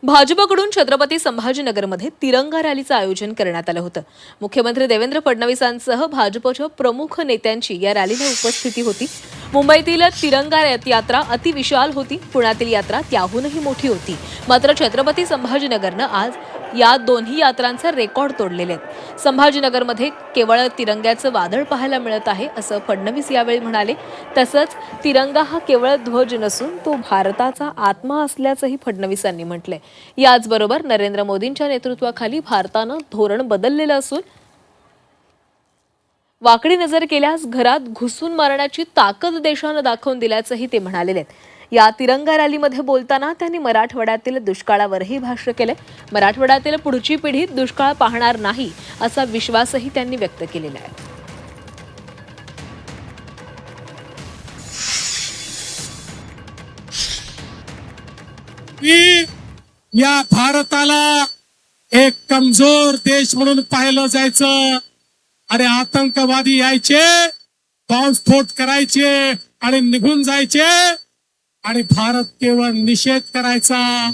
भाजपकडून छत्रपती संभाजीनगरमध्ये तिरंगा रॅलीचं आयोजन करण्यात आलं होतं. मुख्यमंत्री देवेंद्र फडणवीसांसह भाजपच्या प्रमुख नेत्यांची या रॅलीला उपस्थिती होती. मुंबईतील तिरंगा यात्रा अतिविशाल होती. पुण्यातील यात्रा त्याहूनही मोठी होती. मात्र छत्रपती संभाजीनगरनं आज या दोन्ही यात्रांचे रेकॉर्ड तोडलेले आहेत. संभाजीनगरमध्ये केवळ तिरंग्याचं वादळ पाहायला मिळत आहे असं फडणवीस यावेळी म्हणाले. तसंच तिरंगा हा केवळ ध्वज नसून तो भारताचा आत्मा असल्याचंही फडणवीसांनी म्हटलंय. याचबरोबर नरेंद्र मोदींच्या नेतृत्वाखाली भारतानं धोरण बदललेलं असून वाकडी नजर केल्यास घरात घुसून मारण्याची ताकद देशानं दाखवून दिल्याचंही ते म्हणालेले आहेत. या तिरंगा रॅलीमध्ये बोलताना त्यांनी मराठवाड्यातील दुष्काळावरही भाष्य केले. मराठवाड्यातील पुढची पिढी दुष्काळ पाहणार नाही असा विश्वासही त्यांनी व्यक्त केलेला आहे. या भारताला एक कमजोर देश म्हणून पाहिलं जायचं आणि आतंकवादी यायचे, बॉम्बस्फोट करायचे आणि निघून जायचे आणि भारत केवळ निषेध करायचा,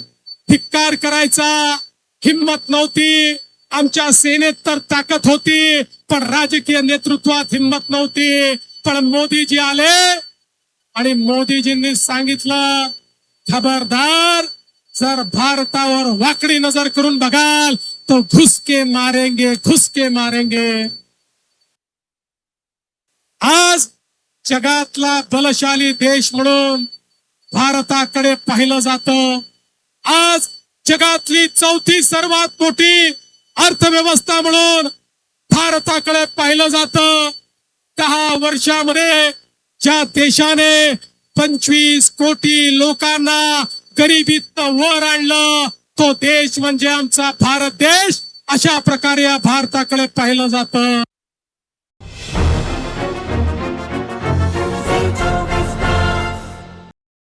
धिक्कार करायचा. हिम्मत नव्हती. आमच्या सेनेत तर ताकद होती पण राजकीय नेतृत्वात हिम्मत नव्हती. पण मोदीजी आले आणि मोदीजींनी सांगितलं, खबरदार, जर भारतावर वाकडी नजर करून बघाल तो घुसके मारेंगे, घुसके मारेंगे. आज जगातला बलशाली देश म्हणून भारताकडे पाहिलं जातं. आज जगातली चौथी सर्वात मोठी अर्थव्यवस्था म्हणून भारताकडे पाहिलं जातं. 10 वर्षामध्ये ज्या देशाने 25 कोटी लोकांना गरिबीतनं वर आणलं तो देश म्हणजे आमचा भारत देश. अशा प्रकारे या भारताकडे पाहिलं जातं.